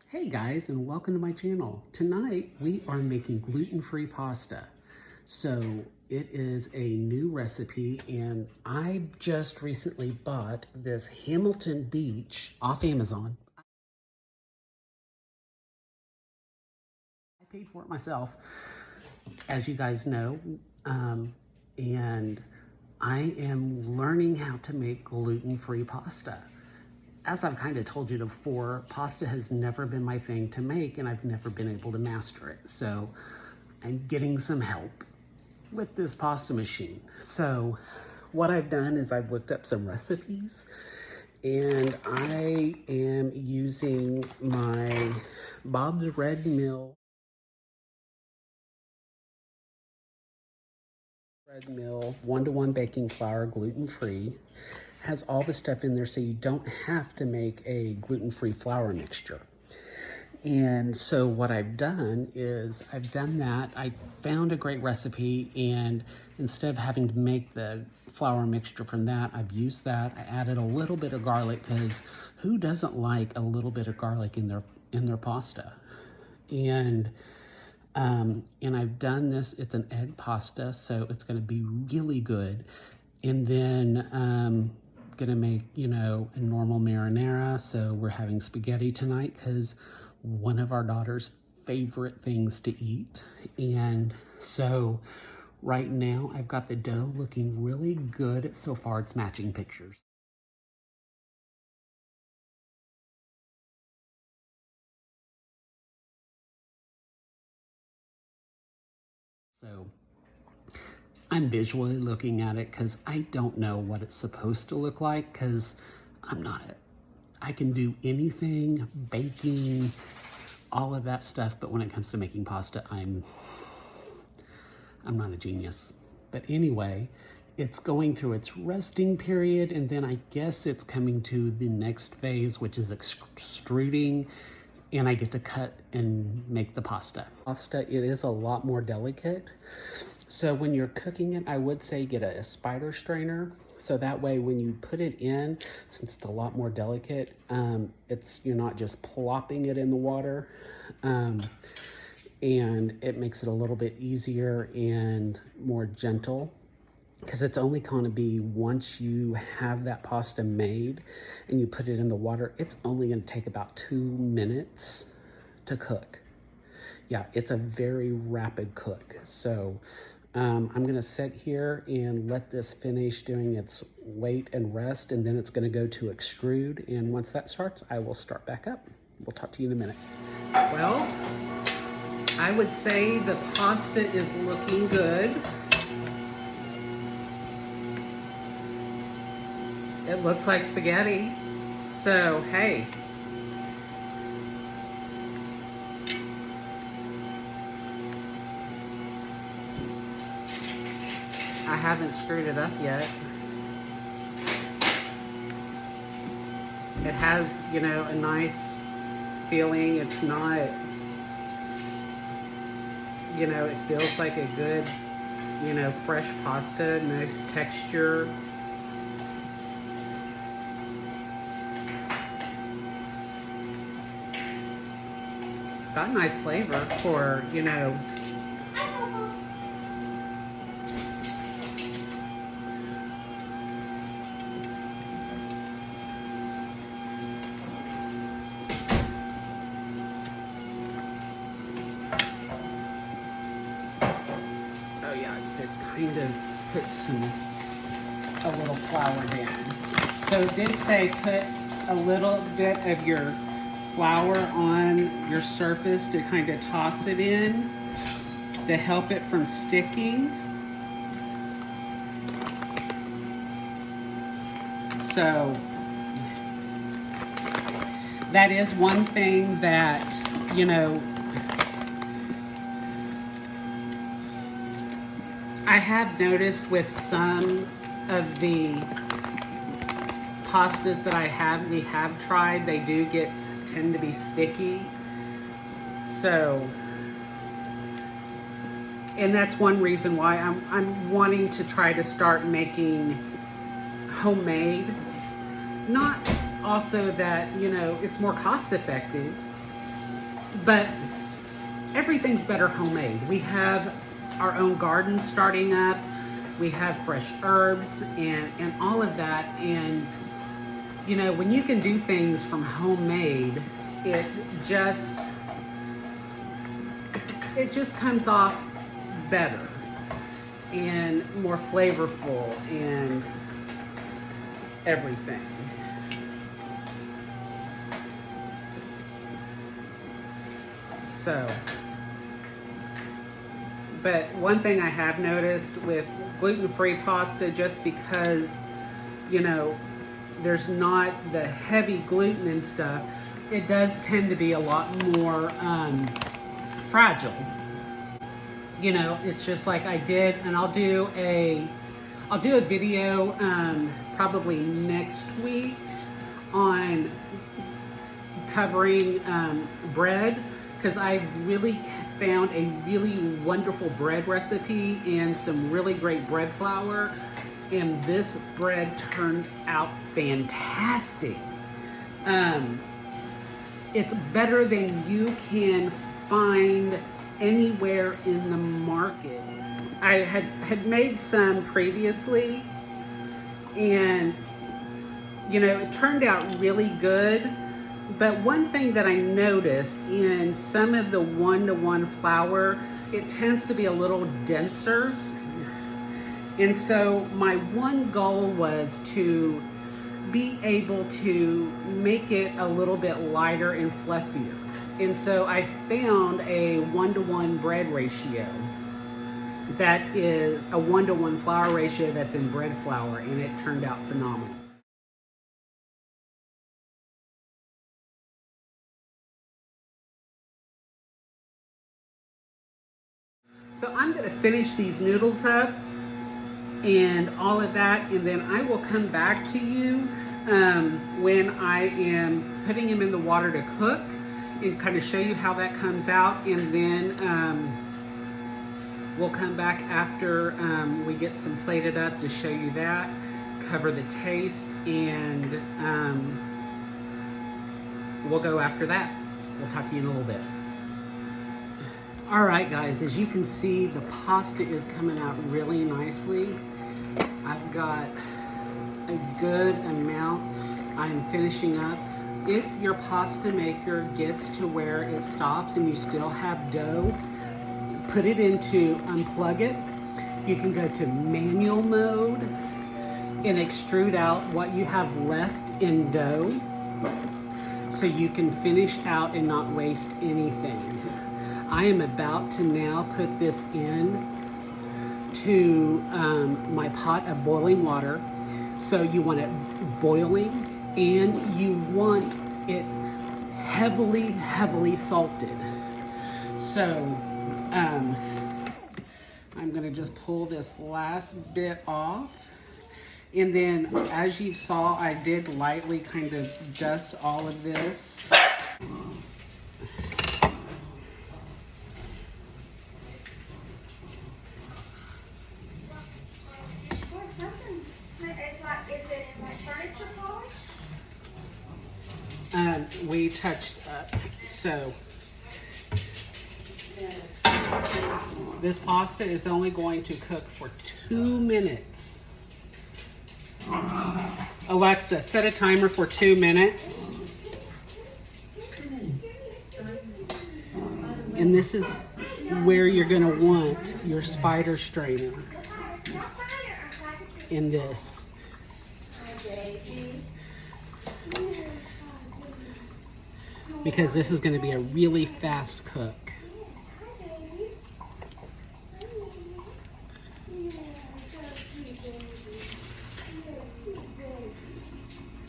Hey guys, and welcome to my channel. Tonight we are making gluten-free pasta. So it is a new recipe, and I just recently bought this Hamilton Beach off Amazon. I paid for it myself, as you guys know, and I am learning how to make gluten-free pasta. As I've kind of told you before, pasta has never been my thing to make, and I've never been able to master it. So I'm getting some help with this pasta machine. So what I've done is I've looked up some recipes, and I am using my Bob's Red Mill one-to-one baking flour, gluten-free. Has all the stuff in there so you don't have to make a gluten-free flour mixture. And so what I've done is I've done that. I found a great recipe, and instead of having to make the flour mixture from that, I've used that. I added a little bit of garlic, because who doesn't like a little bit of garlic in their pasta? And I've done this. It's an egg pasta, so it's going to be really good. And then gonna make, a normal marinara. So we're having spaghetti tonight because one of our daughter's favorite things to eat. And so right now I've got the dough looking really good. So far it's matching pictures. So I'm visually looking at it because I don't know what it's supposed to look like, because I'm not it. I can do anything, baking, all of that stuff, but when it comes to making pasta, I'm not a genius. But anyway, it's going through its resting period, and then I guess it's coming to the next phase, which is extruding, and I get to cut and make the pasta. It is a lot more delicate. So when you're cooking it, I would say get a spider strainer. So that way when you put it in, since it's a lot more delicate, you're not just plopping it in the water. And it makes it a little bit easier and more gentle, because it's only going to be once you have that pasta made and you put it in the water, it's only going to take about 2 minutes to cook. Yeah, it's a very rapid cook. So I'm going to sit here and let this finish doing its weight and rest, and then it's going to go to extrude. And once that starts, I will start back up. We'll talk to you in a minute. Well, I would say the pasta is looking good. It looks like spaghetti. So, hey. I haven't screwed it up yet. It has, a nice feeling. It's not, it feels like a good, fresh pasta, nice texture. It's got nice flavor for, it kind of puts a little flour down. So it did say put a little bit of your flour on your surface to kind of toss it in to help it from sticking. So that is one thing that, I have noticed with some of the pastas that we have tried, they do tend to be sticky. So, and that's one reason why I'm wanting to try to start making homemade. Not also that, it's more cost effective, but everything's better homemade. We have our own garden starting up. We have fresh herbs and all of that. And, you know, when you can do things from homemade, it just comes off better and more flavorful and everything. So, but one thing I have noticed with gluten-free pasta, just because, you know, there's not the heavy gluten and stuff, it does tend to be a lot more fragile. You know, it's just like I did, and I'll do a video probably next week on covering bread, because I really found a really wonderful bread recipe and some really great bread flour, and this bread turned out fantastic. It's better than you can find anywhere in the market. I had made some previously, and you know, it turned out really good. But one thing that I noticed in some of the one-to-one flour, it tends to be a little denser. And so my one goal was to be able to make it a little bit lighter and fluffier. And so I found a one-to-one bread ratio that is a one-to-one flour ratio that's in bread flour, and it turned out phenomenal. So I'm going to finish these noodles up and all of that, and then I will come back to you when I am putting them in the water to cook and kind of show you how that comes out, and then we'll come back after we get some plated up to show you that, cover the taste, and we'll go after that. We'll talk to you in a little bit. All right, guys, as you can see, the pasta is coming out really nicely. I've got a good amount I'm finishing up. If your pasta maker gets to where it stops and you still have dough, put it into unplug it. You can go to manual mode and extrude out what you have left in dough so you can finish out and not waste anything. I am about to now put this in to my pot of boiling water. So you want it boiling, and you want it heavily, heavily salted. So I'm gonna just pull this last bit off. And then, as you saw, I did lightly kind of dust all of this. We touched up. So this pasta is only going to cook for 2 minutes. Alexa, set a timer for 2 minutes. And this is where you're going to want your spider strainer in this. Because this is going to be a really fast cook.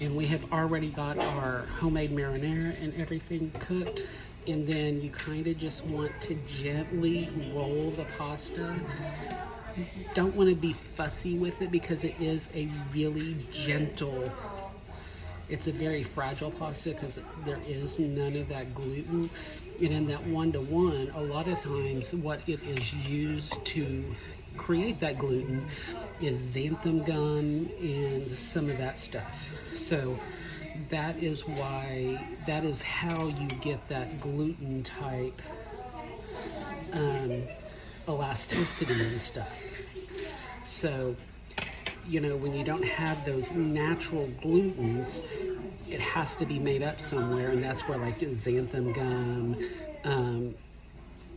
And we have already got our homemade marinara and everything cooked. And then you kind of just want to gently roll the pasta. You don't want to be fussy with it because it is a really gentle, it's a very fragile pasta because there is none of that gluten. And in that one-to-one, a lot of times what it is used to create that gluten is xanthan gum and some of that stuff. So that is how you get that gluten type elasticity and stuff. So, you know, when you don't have those natural glutens, it has to be made up somewhere, and that's where like xanthan gum,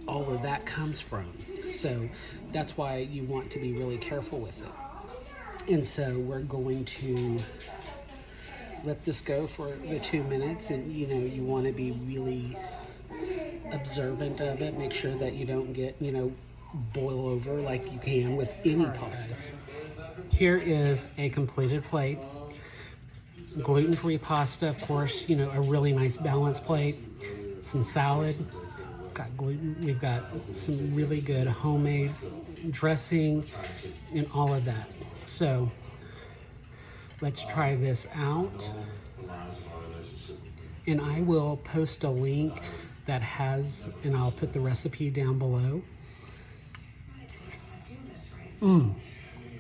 all of that comes from. So that's why you want to be really careful with it. And so we're going to let this go for the 2 minutes, and you know, you want to be really observant of it. Make sure that you don't get, you know, boil over like you can with any pastas. Here is a completed plate. Gluten-free pasta, of course, you know, a really nice balanced plate. Some salad. Got gluten. We've got some really good homemade dressing and all of that. So let's try this out. And I will post a link that has, and I'll put the recipe down below. And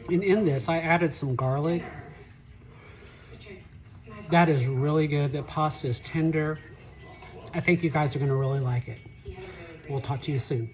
in this, I added some garlic. That is really good. The pasta is tender. I think you guys are going to really like it. We'll talk to you soon.